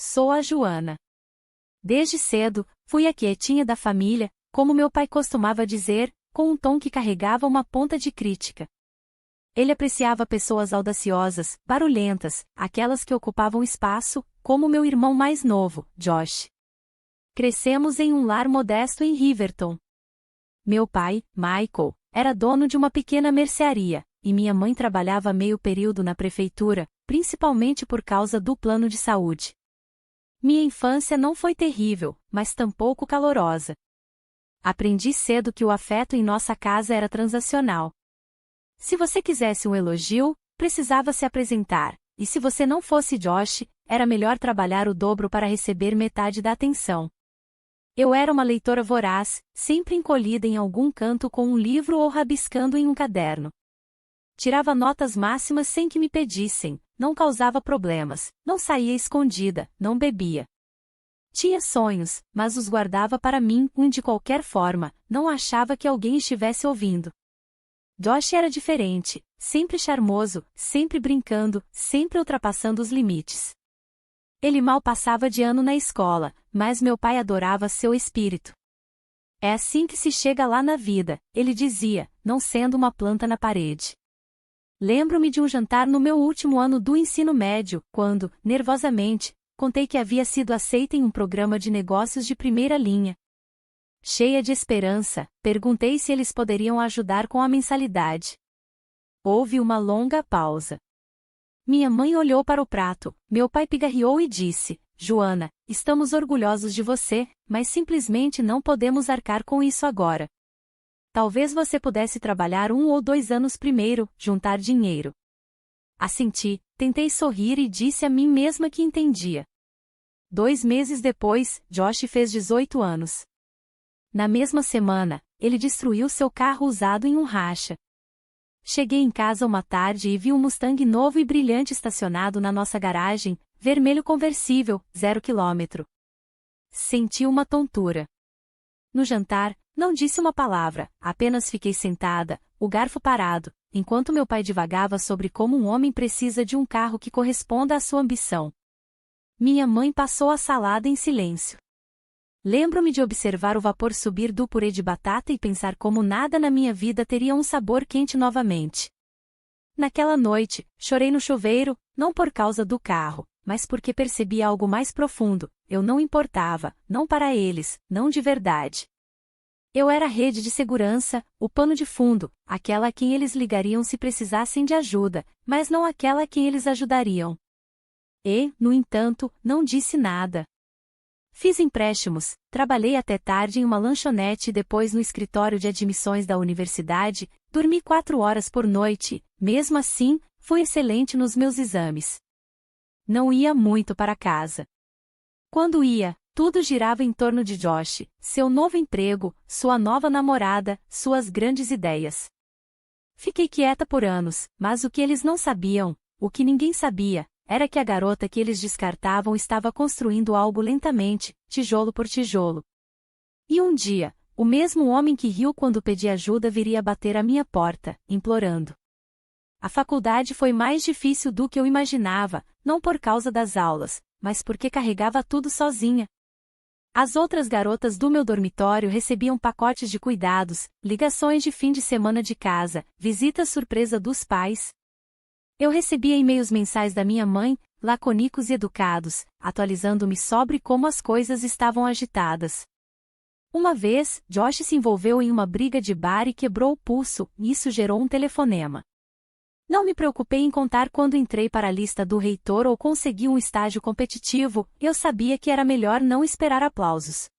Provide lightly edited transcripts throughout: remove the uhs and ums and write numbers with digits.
sou a Joana. Desde cedo, fui a quietinha da família, como meu pai costumava dizer, com um tom que carregava uma ponta de crítica. Ele apreciava pessoas audaciosas, barulhentas, aquelas que ocupavam espaço, como meu irmão mais novo, Josh. Crescemos em um lar modesto em Riverton. Meu pai, Michael, era dono de uma pequena mercearia, e minha mãe trabalhava meio período na prefeitura, principalmente por causa do plano de saúde. Minha infância não foi terrível, mas tampouco calorosa. Aprendi cedo que o afeto em nossa casa era transacional. Se você quisesse um elogio, precisava se apresentar, e se você não fosse Josh, era melhor trabalhar o dobro para receber metade da atenção. Eu era uma leitora voraz, sempre encolhida em algum canto com um livro ou rabiscando em um caderno. Tirava notas máximas sem que me pedissem, não causava problemas, não saía escondida, não bebia. Tinha sonhos, mas os guardava para mim, de qualquer forma, não achava que alguém estivesse ouvindo. Josh era diferente, sempre charmoso, sempre brincando, sempre ultrapassando os limites. Ele mal passava de ano na escola, mas meu pai adorava seu espírito. É assim que se chega lá na vida, ele dizia, não sendo uma planta na parede. Lembro-me de um jantar no meu último ano do ensino médio, quando, nervosamente, contei que havia sido aceita em um programa de negócios de primeira linha. Cheia de esperança, perguntei se eles poderiam ajudar com a mensalidade. Houve uma longa pausa. Minha mãe olhou para o prato, meu pai pigarreou e disse, Joana, estamos orgulhosos de você, mas simplesmente não podemos arcar com isso agora. Talvez você pudesse trabalhar 1 ou 2 anos primeiro, juntar dinheiro. Assenti, tentei sorrir e disse a mim mesma que entendia. 2 meses depois, Josh fez 18 anos. Na mesma semana, ele destruiu seu carro usado em um racha. Cheguei em casa uma tarde e vi um Mustang novo e brilhante estacionado na nossa garagem, vermelho conversível, 0 km. Senti uma tontura. No jantar, não disse uma palavra, apenas fiquei sentada, o garfo parado, enquanto meu pai divagava sobre como um homem precisa de um carro que corresponda à sua ambição. Minha mãe passou a salada em silêncio. Lembro-me de observar o vapor subir do purê de batata e pensar como nada na minha vida teria um sabor quente novamente. Naquela noite, chorei no chuveiro, não por causa do carro, mas porque percebi algo mais profundo, eu não importava, não para eles, não de verdade. Eu era a rede de segurança, o pano de fundo, aquela a quem eles ligariam se precisassem de ajuda, mas não aquela a quem eles ajudariam. E, no entanto, não disse nada. Fiz empréstimos, trabalhei até tarde em uma lanchonete e depois no escritório de admissões da universidade, dormi 4 horas por noite, mesmo assim, fui excelente nos meus exames. Não ia muito para casa. Quando ia, tudo girava em torno de Josh, seu novo emprego, sua nova namorada, suas grandes ideias. Fiquei quieta por anos, mas o que eles não sabiam, o que ninguém sabia, era que a garota que eles descartavam estava construindo algo lentamente, tijolo por tijolo. E um dia, o mesmo homem que riu quando pedi ajuda viria bater à minha porta, implorando. A faculdade foi mais difícil do que eu imaginava, não por causa das aulas, mas porque carregava tudo sozinha. As outras garotas do meu dormitório recebiam pacotes de cuidados, ligações de fim de semana de casa, visitas surpresa dos pais. Eu recebia e-mails mensais da minha mãe, lacônicos e educados, atualizando-me sobre como as coisas estavam agitadas. Uma vez, Josh se envolveu em uma briga de bar e quebrou o pulso, e isso gerou um telefonema. Não me preocupei em contar quando entrei para a lista do reitor ou consegui um estágio competitivo, eu sabia que era melhor não esperar aplausos.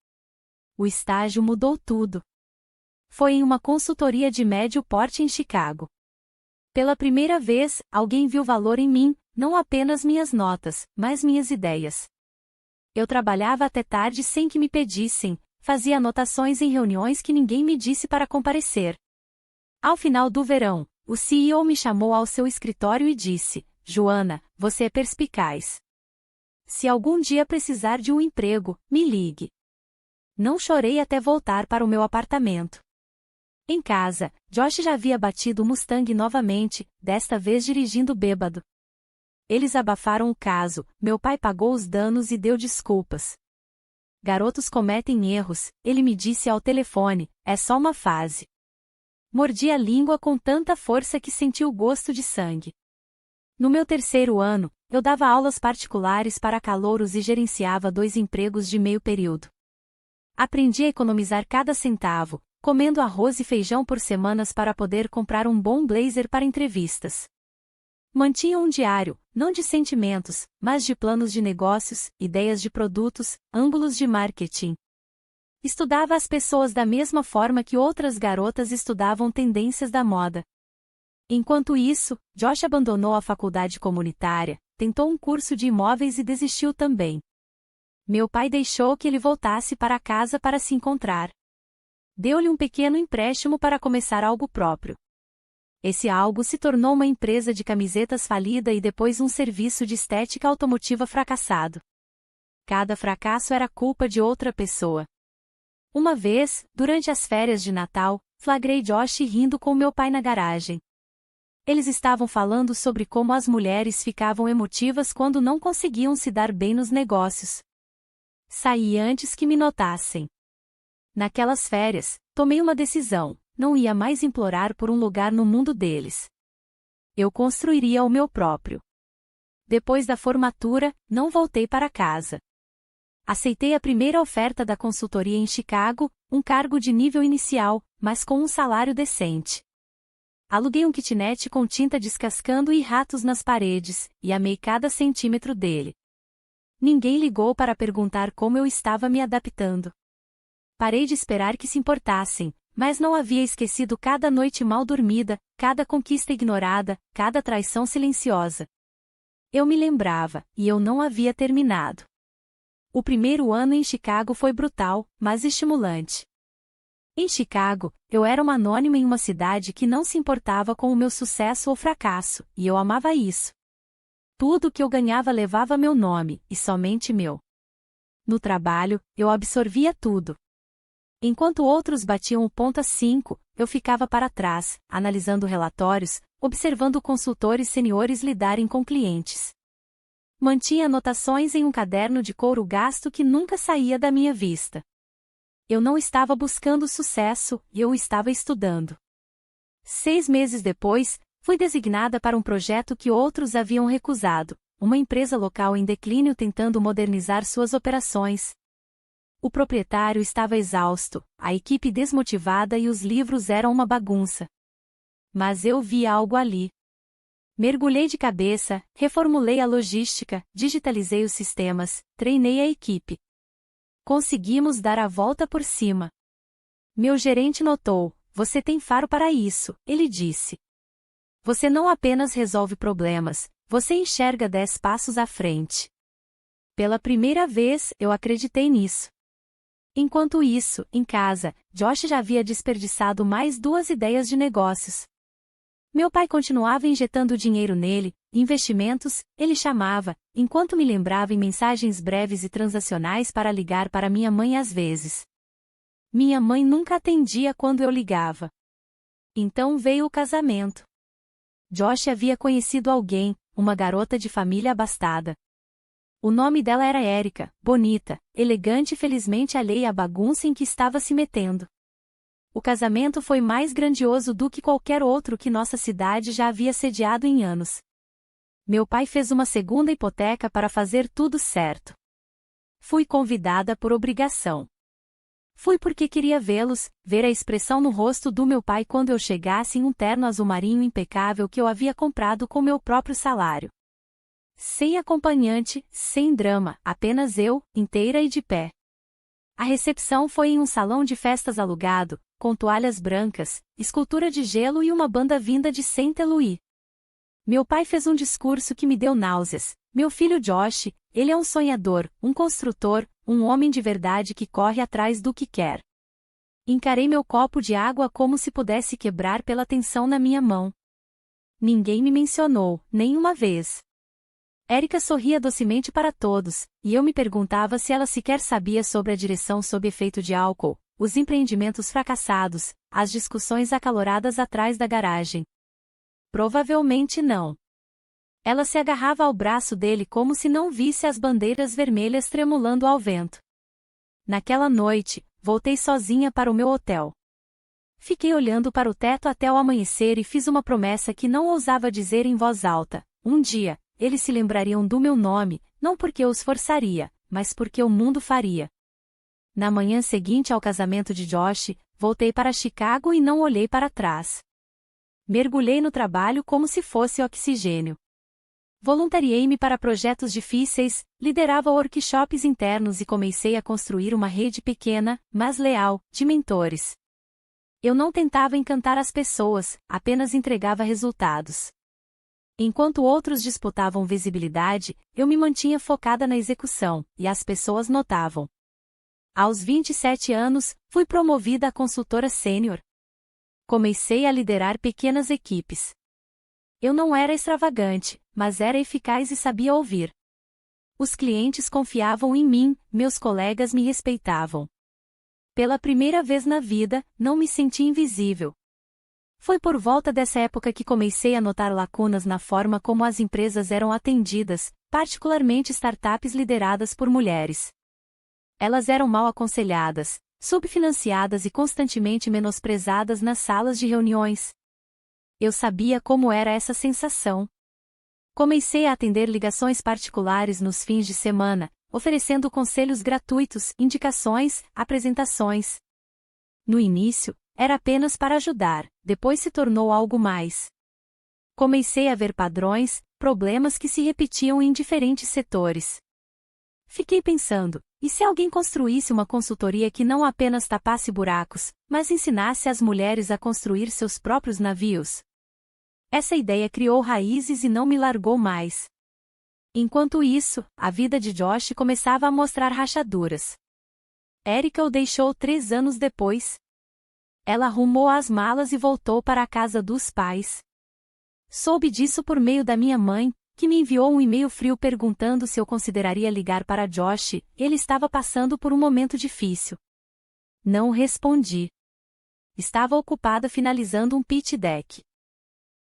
O estágio mudou tudo. Foi em uma consultoria de médio porte em Chicago. Pela primeira vez, alguém viu valor em mim, não apenas minhas notas, mas minhas ideias. Eu trabalhava até tarde sem que me pedissem, fazia anotações em reuniões que ninguém me disse para comparecer. Ao final do verão, o CEO me chamou ao seu escritório e disse, Joana, você é perspicaz. Se algum dia precisar de um emprego, me ligue. Não chorei até voltar para o meu apartamento. Em casa, Josh já havia batido o Mustang novamente, desta vez dirigindo bêbado. Eles abafaram o caso, meu pai pagou os danos e deu desculpas. Garotos cometem erros, ele me disse ao telefone, é só uma fase. Mordi a língua com tanta força que senti o gosto de sangue. No meu terceiro ano, eu dava aulas particulares para calouros e gerenciava 2 empregos de meio período. Aprendi a economizar cada centavo, comendo arroz e feijão por semanas para poder comprar um bom blazer para entrevistas. Mantinha um diário, não de sentimentos, mas de planos de negócios, ideias de produtos, ângulos de marketing. Estudava as pessoas da mesma forma que outras garotas estudavam tendências da moda. Enquanto isso, Josh abandonou a faculdade comunitária, tentou um curso de imóveis e desistiu também. Meu pai deixou que ele voltasse para casa para se encontrar. Deu-lhe um pequeno empréstimo para começar algo próprio. Esse algo se tornou uma empresa de camisetas falida e depois um serviço de estética automotiva fracassado. Cada fracasso era culpa de outra pessoa. Uma vez, durante as férias de Natal, flagrei Josh rindo com meu pai na garagem. Eles estavam falando sobre como as mulheres ficavam emotivas quando não conseguiam se dar bem nos negócios. Saí antes que me notassem. Naquelas férias, tomei uma decisão. Não ia mais implorar por um lugar no mundo deles. Eu construiria o meu próprio. Depois da formatura, não voltei para casa. Aceitei a primeira oferta da consultoria em Chicago, um cargo de nível inicial, mas com um salário decente. Aluguei um kitnet com tinta descascando e ratos nas paredes, e amei cada centímetro dele. Ninguém ligou para perguntar como eu estava me adaptando. Parei de esperar que se importassem. Mas não havia esquecido cada noite mal dormida, cada conquista ignorada, cada traição silenciosa. Eu me lembrava, e eu não havia terminado. O primeiro ano em Chicago foi brutal, mas estimulante. Em Chicago, eu era uma anônima em uma cidade que não se importava com o meu sucesso ou fracasso, e eu amava isso. Tudo que eu ganhava levava meu nome, e somente meu. No trabalho, eu absorvia tudo. Enquanto outros batiam o ponto a 5, eu ficava para trás, analisando relatórios, observando consultores seniores lidarem com clientes. Mantinha anotações em um caderno de couro gasto que nunca saía da minha vista. Eu não estava buscando sucesso, eu estava estudando. 6 meses depois, fui designada para um projeto que outros haviam recusado, uma empresa local em declínio tentando modernizar suas operações. O proprietário estava exausto, a equipe desmotivada e os livros eram uma bagunça. Mas eu vi algo ali. Mergulhei de cabeça, reformulei a logística, digitalizei os sistemas, treinei a equipe. Conseguimos dar a volta por cima. Meu gerente notou, você tem faro para isso, ele disse. Você não apenas resolve problemas, você enxerga 10 passos à frente. Pela primeira vez, eu acreditei nisso. Enquanto isso, em casa, Josh já havia desperdiçado mais 2 ideias de negócios. Meu pai continuava injetando dinheiro nele, investimentos, ele chamava, enquanto me lembrava em mensagens breves e transacionais para ligar para minha mãe às vezes. Minha mãe nunca atendia quando eu ligava. Então veio o casamento. Josh havia conhecido alguém, uma garota de família abastada. O nome dela era Erika, bonita, elegante e felizmente alheia à bagunça em que estava se metendo. O casamento foi mais grandioso do que qualquer outro que nossa cidade já havia sediado em anos. Meu pai fez uma segunda hipoteca para fazer tudo certo. Fui convidada por obrigação. Fui porque queria vê-los, ver a expressão no rosto do meu pai quando eu chegasse em um terno azul marinho impecável que eu havia comprado com meu próprio salário. Sem acompanhante, sem drama, apenas eu, inteira e de pé. A recepção foi em um salão de festas alugado, com toalhas brancas, escultura de gelo e uma banda vinda de Saint-Louis. Meu pai fez um discurso que me deu náuseas. Meu filho Josh, ele é um sonhador, um construtor, um homem de verdade que corre atrás do que quer. Encarei meu copo de água como se pudesse quebrar pela tensão na minha mão. Ninguém me mencionou, nem uma vez. Erika sorria docemente para todos, e eu me perguntava se ela sequer sabia sobre a direção sob efeito de álcool, os empreendimentos fracassados, as discussões acaloradas atrás da garagem. Provavelmente não. Ela se agarrava ao braço dele como se não visse as bandeiras vermelhas tremulando ao vento. Naquela noite, voltei sozinha para o meu hotel. Fiquei olhando para o teto até o amanhecer e fiz uma promessa que não ousava dizer em voz alta. Um dia, eles se lembrariam do meu nome, não porque eu os forçaria, mas porque o mundo faria. Na manhã seguinte ao casamento de Josh, voltei para Chicago e não olhei para trás. Mergulhei no trabalho como se fosse oxigênio. Voluntariei-me para projetos difíceis, liderava workshops internos e comecei a construir uma rede pequena, mas leal, de mentores. Eu não tentava encantar as pessoas, apenas entregava resultados. Enquanto outros disputavam visibilidade, eu me mantinha focada na execução, e as pessoas notavam. Aos 27 anos, fui promovida a consultora sênior. Comecei a liderar pequenas equipes. Eu não era extravagante, mas era eficaz e sabia ouvir. Os clientes confiavam em mim, meus colegas me respeitavam. Pela primeira vez na vida, não me senti invisível. Foi por volta dessa época que comecei a notar lacunas na forma como as empresas eram atendidas, particularmente startups lideradas por mulheres. Elas eram mal aconselhadas, subfinanciadas e constantemente menosprezadas nas salas de reuniões. Eu sabia como era essa sensação. Comecei a atender ligações particulares nos fins de semana, oferecendo conselhos gratuitos, indicações, apresentações. No início, era apenas para ajudar, depois se tornou algo mais. Comecei a ver padrões, problemas que se repetiam em diferentes setores. Fiquei pensando, e se alguém construísse uma consultoria que não apenas tapasse buracos, mas ensinasse as mulheres a construir seus próprios navios? Essa ideia criou raízes e não me largou mais. Enquanto isso, a vida de Josh começava a mostrar rachaduras. Erica o deixou 3 anos depois. Ela arrumou as malas e voltou para a casa dos pais. Soube disso por meio da minha mãe, que me enviou um e-mail frio perguntando se eu consideraria ligar para Josh. Ele estava passando por um momento difícil. Não respondi. Estava ocupada finalizando um pitch deck.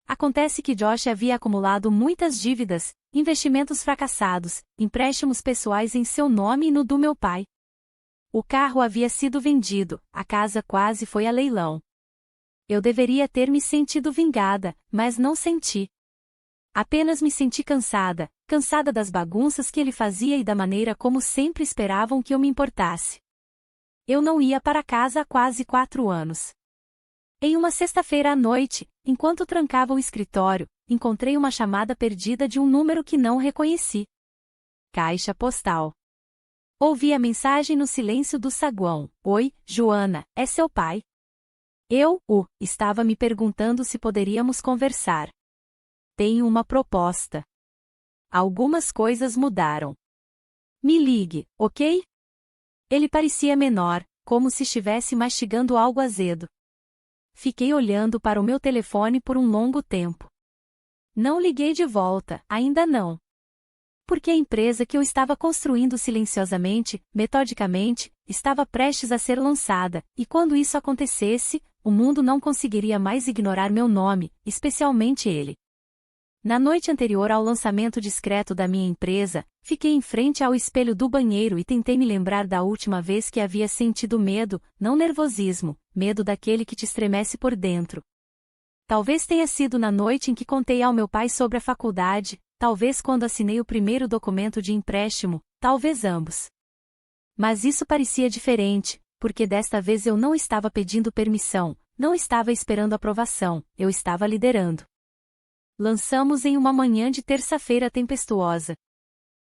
Acontece que Josh havia acumulado muitas dívidas, investimentos fracassados, empréstimos pessoais em seu nome e no do meu pai. O carro havia sido vendido, a casa quase foi a leilão. Eu deveria ter me sentido vingada, mas não senti. Apenas me senti cansada, cansada das bagunças que ele fazia e da maneira como sempre esperavam que eu me importasse. Eu não ia para casa há quase 4 anos. Em uma sexta-feira à noite, enquanto trancava o escritório, encontrei uma chamada perdida de um número que não reconheci. Caixa postal. Ouvi a mensagem no silêncio do saguão. Oi, Joana, é seu pai? Estava me perguntando se poderíamos conversar. Tenho uma proposta. Algumas coisas mudaram. Me ligue, ok? Ele parecia menor, como se estivesse mastigando algo azedo. Fiquei olhando para o meu telefone por um longo tempo. Não liguei de volta, ainda não. Porque a empresa que eu estava construindo silenciosamente, metodicamente, estava prestes a ser lançada, e quando isso acontecesse, o mundo não conseguiria mais ignorar meu nome, especialmente ele. Na noite anterior ao lançamento discreto da minha empresa, fiquei em frente ao espelho do banheiro e tentei me lembrar da última vez que havia sentido medo, não nervosismo, medo daquele que te estremece por dentro. Talvez tenha sido na noite em que contei ao meu pai sobre a faculdade, talvez quando assinei o primeiro documento de empréstimo, talvez ambos. Mas isso parecia diferente, porque desta vez eu não estava pedindo permissão, não estava esperando aprovação, eu estava liderando. Lançamos em uma manhã de terça-feira tempestuosa.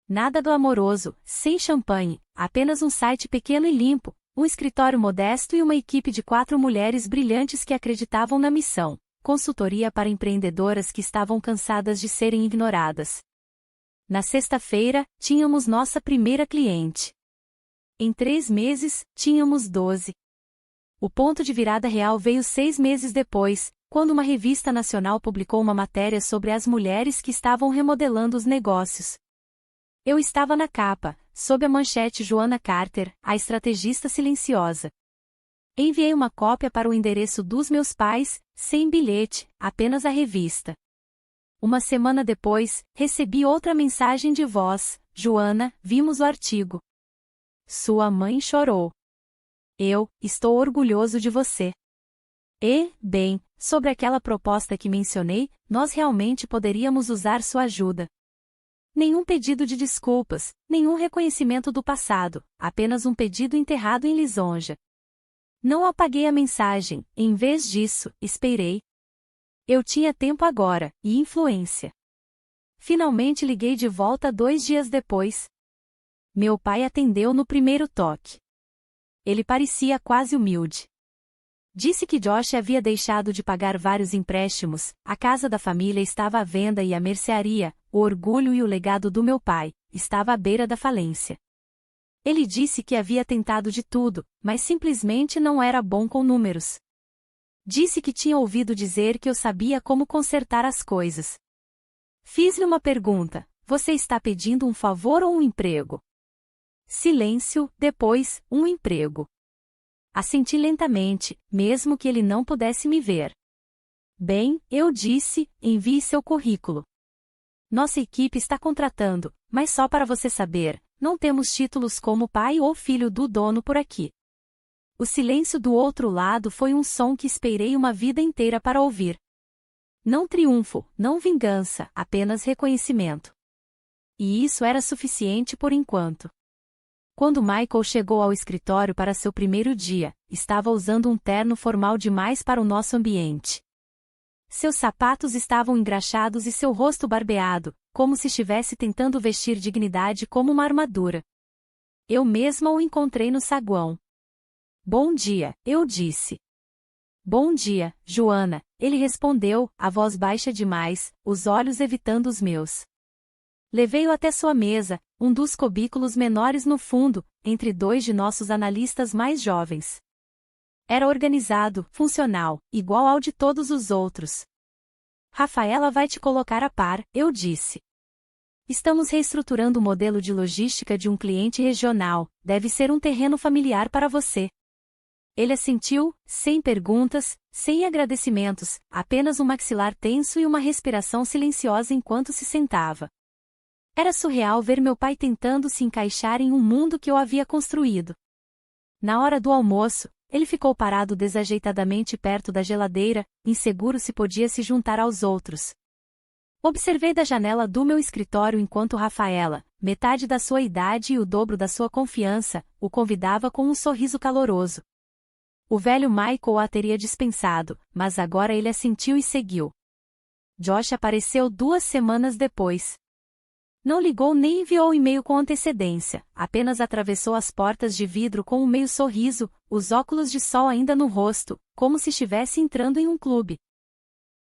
Nada glamouroso, sem champanhe, apenas um site pequeno e limpo, um escritório modesto e uma equipe de 4 mulheres brilhantes que acreditavam na missão. Consultoria para empreendedoras que estavam cansadas de serem ignoradas. Na sexta-feira, tínhamos nossa primeira cliente. Em 3 meses, tínhamos 12. O ponto de virada real veio 6 meses depois, quando uma revista nacional publicou uma matéria sobre as mulheres que estavam remodelando os negócios. Eu estava na capa, sob a manchete Joana Carter, a estrategista silenciosa. Enviei uma cópia para o endereço dos meus pais, sem bilhete, apenas a revista. Uma semana depois, recebi outra mensagem de voz: Joana, vimos o artigo. Sua mãe chorou. Eu estou orgulhoso de você. E, bem, sobre aquela proposta que mencionei, nós realmente poderíamos usar sua ajuda. Nenhum pedido de desculpas, nenhum reconhecimento do passado, apenas um pedido enterrado em lisonja. Não apaguei a mensagem, em vez disso, esperei. Eu tinha tempo agora, e influência. Finalmente liguei de volta 2 dias depois. Meu pai atendeu no primeiro toque. Ele parecia quase humilde. Disse que Josh havia deixado de pagar vários empréstimos, a casa da família estava à venda e a mercearia, o orgulho e o legado do meu pai, estava à beira da falência. Ele disse que havia tentado de tudo, mas simplesmente não era bom com números. Disse que tinha ouvido dizer que eu sabia como consertar as coisas. Fiz-lhe uma pergunta: você está pedindo um favor ou um emprego? Silêncio, depois, um emprego. Assenti lentamente, mesmo que ele não pudesse me ver. Bem, eu disse, envie seu currículo. Nossa equipe está contratando, mas só para você saber, não temos títulos como pai ou filho do dono por aqui. O silêncio do outro lado foi um som que esperei uma vida inteira para ouvir. Não triunfo, não vingança, apenas reconhecimento. E isso era suficiente por enquanto. Quando Michael chegou ao escritório para seu primeiro dia, estava usando um terno formal demais para o nosso ambiente. Seus sapatos estavam engraxados e seu rosto barbeado, como se estivesse tentando vestir dignidade como uma armadura. Eu mesma o encontrei no saguão. Bom dia, eu disse. Bom dia, Joana, ele respondeu, a voz baixa demais, os olhos evitando os meus. Levei-o até sua mesa, um dos cubículos menores no fundo, entre 2 de nossos analistas mais jovens. Era organizado, funcional, igual ao de todos os outros. Rafaela vai te colocar a par, eu disse. Estamos reestruturando o modelo de logística de um cliente regional, deve ser um terreno familiar para você. Ele assentiu, sem perguntas, sem agradecimentos, apenas um maxilar tenso e uma respiração silenciosa enquanto se sentava. Era surreal ver meu pai tentando se encaixar em um mundo que eu havia construído. Na hora do almoço, ele ficou parado desajeitadamente perto da geladeira, inseguro se podia se juntar aos outros. Observei da janela do meu escritório enquanto Rafaela, metade da sua idade e o dobro da sua confiança, o convidava com um sorriso caloroso. O velho Michael a teria dispensado, mas agora ele assentiu e seguiu. Josh apareceu 2 semanas depois. Não ligou nem enviou e-mail com antecedência, apenas atravessou as portas de vidro com um meio sorriso, os óculos de sol ainda no rosto, como se estivesse entrando em um clube.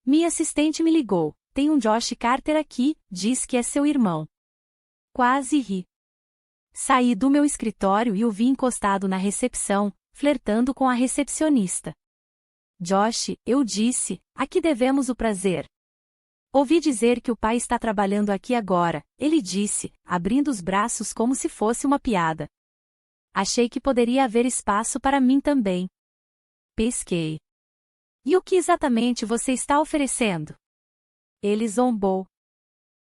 Minha assistente me ligou, tem um Josh Carter aqui, diz que é seu irmão. Quase ri. Saí do meu escritório e o vi encostado na recepção, flertando com a recepcionista. Josh, eu disse, a que devemos o prazer? Ouvi dizer que o pai está trabalhando aqui agora, ele disse, abrindo os braços como se fosse uma piada. Achei que poderia haver espaço para mim também. Pesquei. E o que exatamente você está oferecendo? Ele zombou.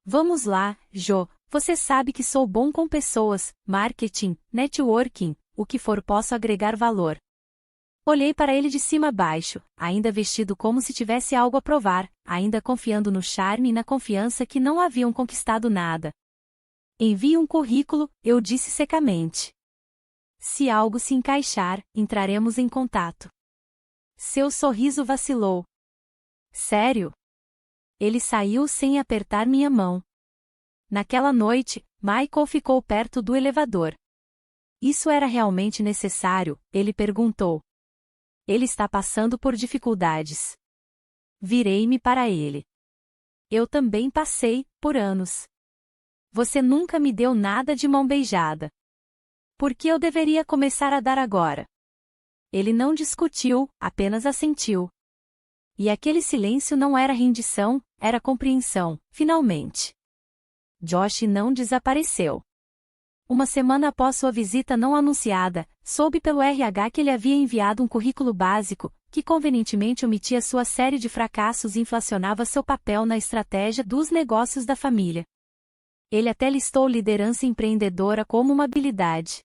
Vamos lá, Jo, você sabe que sou bom com pessoas, marketing, networking, o que for posso agregar valor. Olhei para ele de cima a baixo, ainda vestido como se tivesse algo a provar, ainda confiando no charme e na confiança que não haviam conquistado nada. Envie um currículo, eu disse secamente. Se algo se encaixar, entraremos em contato. Seu sorriso vacilou. Sério? Ele saiu sem apertar minha mão. Naquela noite, Michael ficou perto do elevador. Isso era realmente necessário? Ele perguntou. Ele está passando por dificuldades. Virei-me para ele. Eu também passei, por anos. Você nunca me deu nada de mão beijada. Por que eu deveria começar a dar agora? Ele não discutiu, apenas assentiu. E aquele silêncio não era rendição, era compreensão, finalmente. Josh não desapareceu. Uma semana após sua visita não anunciada, soube pelo RH que ele havia enviado um currículo básico, que convenientemente omitia sua série de fracassos e inflacionava seu papel na estratégia dos negócios da família. Ele até listou liderança empreendedora como uma habilidade.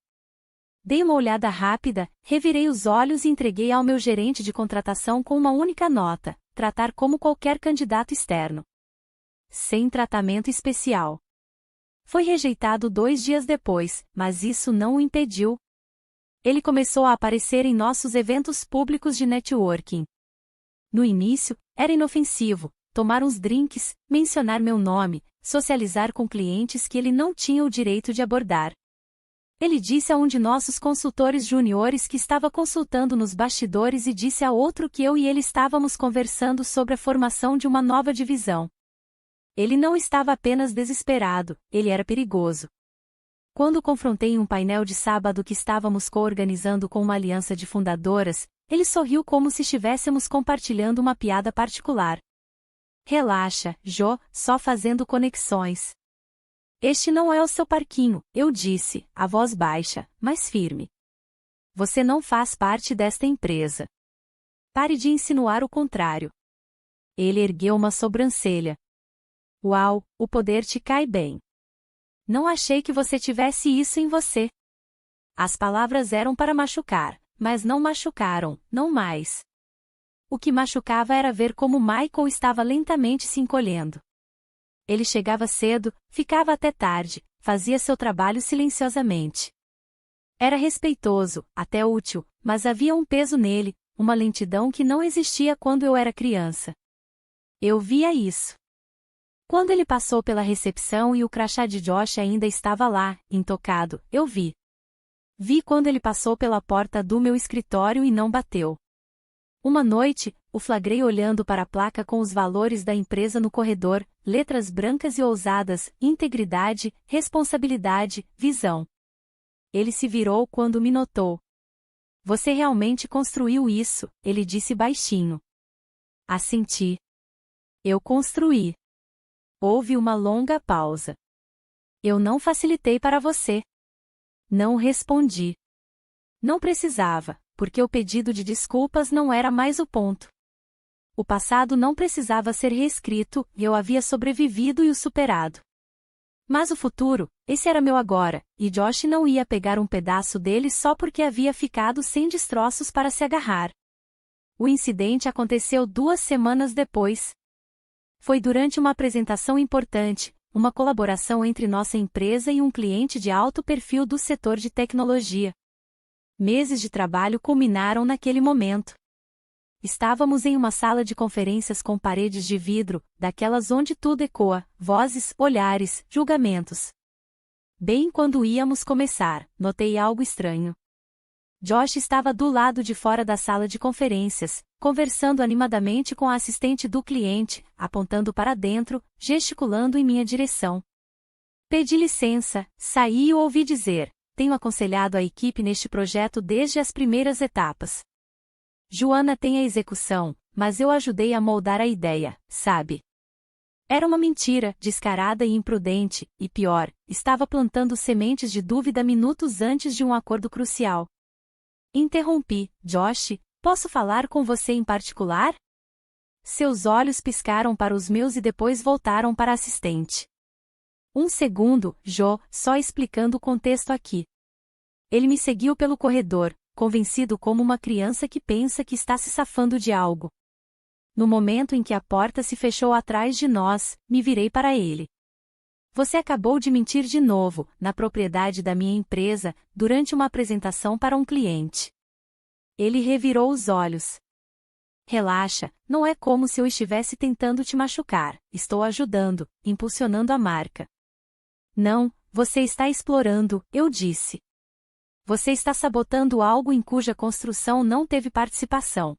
Dei uma olhada rápida, revirei os olhos e entreguei ao meu gerente de contratação com uma única nota: tratar como qualquer candidato externo. Sem tratamento especial. Foi rejeitado 2 dias depois, mas isso não o impediu. Ele começou a aparecer em nossos eventos públicos de networking. No início, era inofensivo, tomar uns drinks, mencionar meu nome, socializar com clientes que ele não tinha o direito de abordar. Ele disse a um de nossos consultores juniores que estava consultando nos bastidores e disse a outro que eu e ele estávamos conversando sobre a formação de uma nova divisão. Ele não estava apenas desesperado, ele era perigoso. Quando confrontei em um painel de sábado que estávamos co-organizando com uma aliança de fundadoras, ele sorriu como se estivéssemos compartilhando uma piada particular. Relaxa, Jo, só fazendo conexões. Este não é o seu parquinho, eu disse, a voz baixa, mas firme. Você não faz parte desta empresa. Pare de insinuar o contrário. Ele ergueu uma sobrancelha. Uau, o poder te cai bem. Não achei que você tivesse isso em você. As palavras eram para machucar, mas não machucaram, não mais. O que machucava era ver como Michael estava lentamente se encolhendo. Ele chegava cedo, ficava até tarde, fazia seu trabalho silenciosamente. Era respeitoso, até útil, mas havia um peso nele, uma lentidão que não existia quando eu era criança. Eu via isso. Quando ele passou pela recepção e o crachá de Josh ainda estava lá, intocado, eu vi. Vi quando ele passou pela porta do meu escritório e não bateu. Uma noite, o flagrei olhando para a placa com os valores da empresa no corredor, letras brancas e ousadas, integridade, responsabilidade, visão. Ele se virou quando me notou. Você realmente construiu isso, ele disse baixinho. Assenti. Eu construí. Houve uma longa pausa. Eu não facilitei para você. Não respondi. Não precisava, porque o pedido de desculpas não era mais o ponto. O passado não precisava ser reescrito, e eu havia sobrevivido e o superado. Mas o futuro, esse era meu agora, e Josh não ia pegar um pedaço dele só porque havia ficado sem destroços para se agarrar. O incidente aconteceu 2 semanas depois. Foi durante uma apresentação importante, uma colaboração entre nossa empresa e um cliente de alto perfil do setor de tecnologia. Meses de trabalho culminaram naquele momento. Estávamos em uma sala de conferências com paredes de vidro, daquelas onde tudo ecoa, vozes, olhares, julgamentos. Bem quando íamos começar, notei algo estranho. Josh estava do lado de fora da sala de conferências, conversando animadamente com a assistente do cliente, apontando para dentro, gesticulando em minha direção. Pedi licença, saí e o ouvi dizer: tenho aconselhado a equipe neste projeto desde as primeiras etapas. Joanna tem a execução, mas eu ajudei a moldar a ideia, sabe? Era uma mentira, descarada e imprudente, e pior, estava plantando sementes de dúvida minutos antes de um acordo crucial. Interrompi: Josh, posso falar com você em particular? Seus olhos piscaram para os meus e depois voltaram para a assistente. Um segundo, Jo, só explicando o contexto aqui. Ele me seguiu pelo corredor, convencido como uma criança que pensa que está se safando de algo. No momento em que a porta se fechou atrás de nós, me virei para ele. Você acabou de mentir de novo, na propriedade da minha empresa, durante uma apresentação para um cliente. Ele revirou os olhos. Relaxa, não é como se eu estivesse tentando te machucar, estou ajudando, impulsionando a marca. Não, você está explorando, eu disse. Você está sabotando algo em cuja construção não teve participação.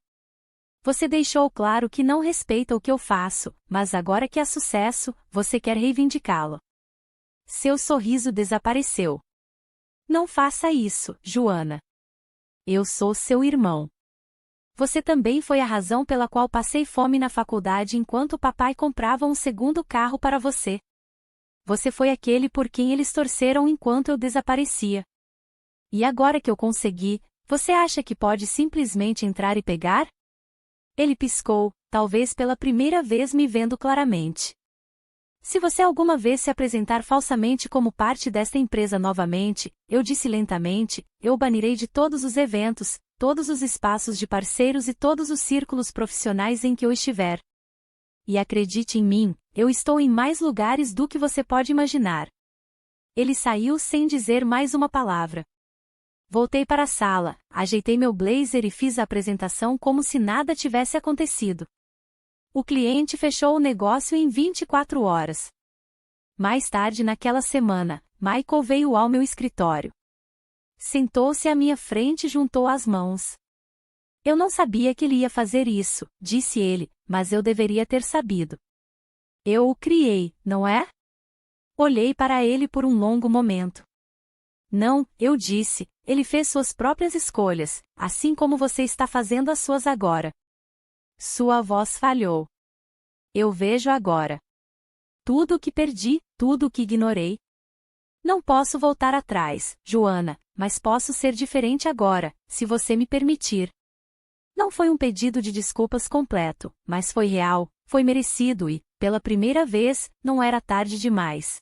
Você deixou claro que não respeita o que eu faço, mas agora que há sucesso, você quer reivindicá-lo. Seu sorriso desapareceu. Não faça isso, Joanna. Eu sou seu irmão. Você também foi a razão pela qual passei fome na faculdade enquanto o papai comprava um segundo carro para você. Você foi aquele por quem eles torceram enquanto eu desaparecia. E agora que eu consegui, você acha que pode simplesmente entrar e pegar? Ele piscou, talvez pela primeira vez me vendo claramente. Se você alguma vez se apresentar falsamente como parte desta empresa novamente, eu disse lentamente, eu o banirei de todos os eventos, todos os espaços de parceiros e todos os círculos profissionais em que eu estiver. E acredite em mim, eu estou em mais lugares do que você pode imaginar. Ele saiu sem dizer mais uma palavra. Voltei para a sala, ajeitei meu blazer e fiz a apresentação como se nada tivesse acontecido. O cliente fechou o negócio em 24 horas. Mais tarde naquela semana, Michael veio ao meu escritório. Sentou-se à minha frente e juntou as mãos. Eu não sabia que ele ia fazer isso, disse ele, mas eu deveria ter sabido. Eu o criei, não é? Olhei para ele por um longo momento. Não, eu disse, ele fez suas próprias escolhas, assim como você está fazendo as suas agora. Sua voz falhou. Eu vejo agora. Tudo o que perdi, tudo o que ignorei. Não posso voltar atrás, Joana, mas posso ser diferente agora, se você me permitir. Não foi um pedido de desculpas completo, mas foi real, foi merecido e, pela primeira vez, não era tarde demais.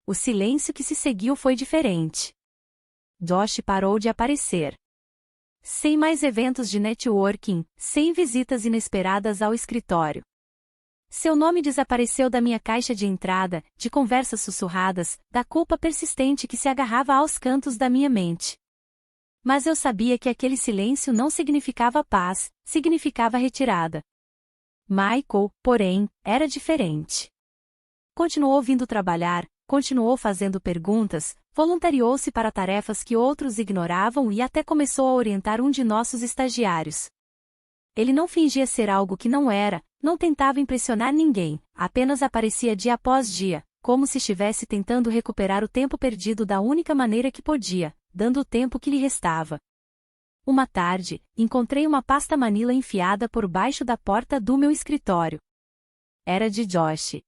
O silêncio que se seguiu foi diferente. Josh parou de aparecer. Sem mais eventos de networking, sem visitas inesperadas ao escritório. Seu nome desapareceu da minha caixa de entrada, de conversas sussurradas, da culpa persistente que se agarrava aos cantos da minha mente. Mas eu sabia que aquele silêncio não significava paz, significava retirada. Michael, porém, era diferente. Continuou vindo trabalhar, continuou fazendo perguntas, voluntariou-se para tarefas que outros ignoravam e até começou a orientar um de nossos estagiários. Ele não fingia ser algo que não era, não tentava impressionar ninguém, apenas aparecia dia após dia, como se estivesse tentando recuperar o tempo perdido da única maneira que podia, dando o tempo que lhe restava. Uma tarde, encontrei uma pasta manila enfiada por baixo da porta do meu escritório. Era de Josh.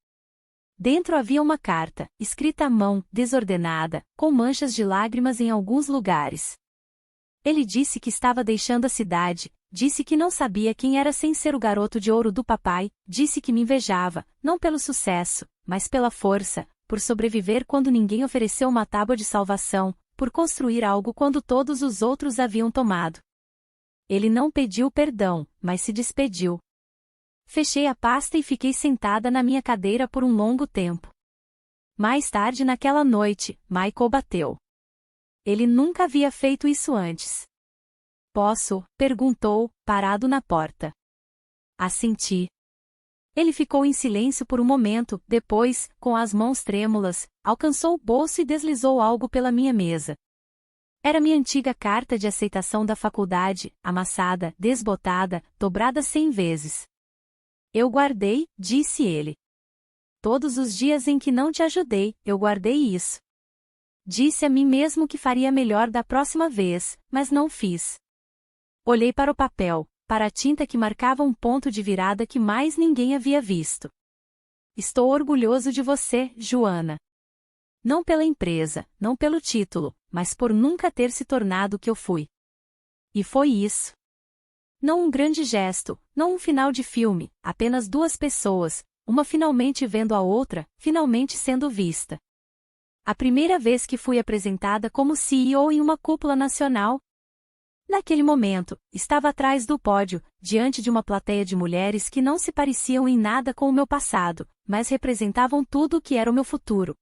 Dentro havia uma carta, escrita à mão, desordenada, com manchas de lágrimas em alguns lugares. Ele disse que estava deixando a cidade, disse que não sabia quem era sem ser o garoto de ouro do papai, disse que me invejava, não pelo sucesso, mas pela força, por sobreviver quando ninguém ofereceu uma tábua de salvação, por construir algo quando todos os outros haviam tomado. Ele não pediu perdão, mas se despediu. Fechei a pasta e fiquei sentada na minha cadeira por um longo tempo. Mais tarde naquela noite, Michael bateu. Ele nunca havia feito isso antes. Posso? Perguntou, parado na porta. Assenti. Ele ficou em silêncio por um momento, depois, com as mãos trêmulas, alcançou o bolso e deslizou algo pela minha mesa. Era minha antiga carta de aceitação da faculdade, amassada, desbotada, dobrada 100 vezes. Eu guardei, disse ele. Todos os dias em que não te ajudei, eu guardei isso. Disse a mim mesmo que faria melhor da próxima vez, mas não fiz. Olhei para o papel, para a tinta que marcava um ponto de virada que mais ninguém havia visto. Estou orgulhoso de você, Joana. Não pela empresa, não pelo título, mas por nunca ter se tornado o que eu fui. E foi isso. Não um grande gesto, não um final de filme, apenas duas pessoas, uma finalmente vendo a outra, finalmente sendo vista. A primeira vez que fui apresentada como CEO em uma cúpula nacional. Naquele momento, estava atrás do pódio, diante de uma plateia de mulheres que não se pareciam em nada com o meu passado, mas representavam tudo o que era o meu futuro.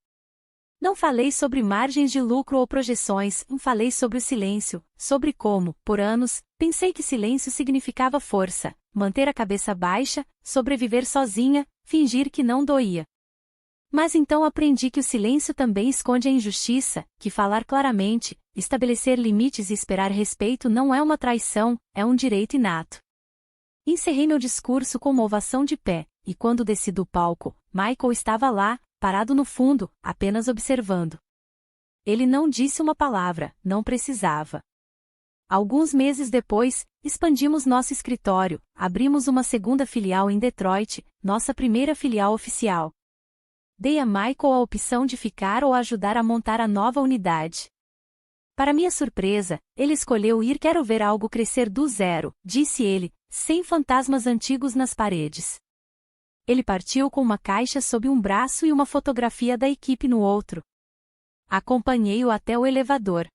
Não falei sobre margens de lucro ou projeções, falei sobre o silêncio, sobre como, por anos, pensei que silêncio significava força, manter a cabeça baixa, sobreviver sozinha, fingir que não doía. Mas então aprendi que o silêncio também esconde a injustiça, que falar claramente, estabelecer limites e esperar respeito não é uma traição, é um direito inato. Encerrei meu discurso com uma ovação de pé, e quando desci do palco, Michael estava lá, parado no fundo, apenas observando. Ele não disse uma palavra, não precisava. Alguns meses depois, expandimos nosso escritório, abrimos uma segunda filial em Detroit, nossa primeira filial oficial. Dei a Michael a opção de ficar ou ajudar a montar a nova unidade. Para minha surpresa, ele escolheu ir. Quero ver algo crescer do zero, disse ele, sem fantasmas antigos nas paredes. Ele partiu com uma caixa sob um braço e uma fotografia da equipe no outro. Acompanhei-o até o elevador.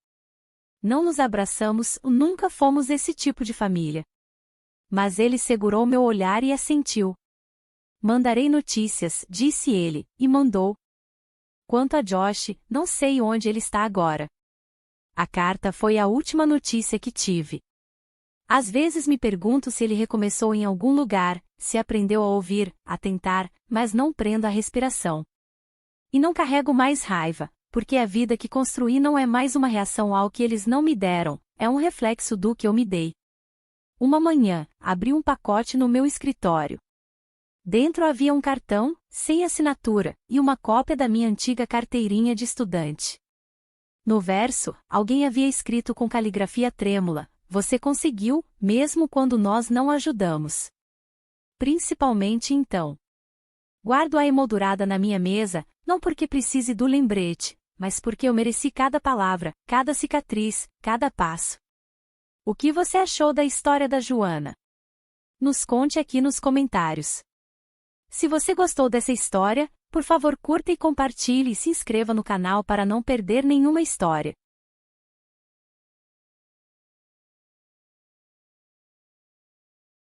Não nos abraçamos, nunca fomos esse tipo de família. Mas ele segurou meu olhar e assentiu. Mandarei notícias, disse ele, e mandou. Quanto a Josh, não sei onde ele está agora. A carta foi a última notícia que tive. Às vezes me pergunto se ele recomeçou em algum lugar, se aprendeu a ouvir, a tentar, mas não prendo a respiração. E não carrego mais raiva, porque a vida que construí não é mais uma reação ao que eles não me deram, é um reflexo do que eu me dei. Uma manhã, abri um pacote no meu escritório. Dentro havia um cartão, sem assinatura, e uma cópia da minha antiga carteirinha de estudante. No verso, alguém havia escrito com caligrafia trêmula: "Você conseguiu, mesmo quando nós não ajudamos." Principalmente então. Guardo-a emoldurada na minha mesa, não porque precise do lembrete, mas porque eu mereci cada palavra, cada cicatriz, cada passo. O que você achou da história da Joana? Nos conte aqui nos comentários. Se você gostou dessa história, por favor curta e compartilhe e se inscreva no canal para não perder nenhuma história.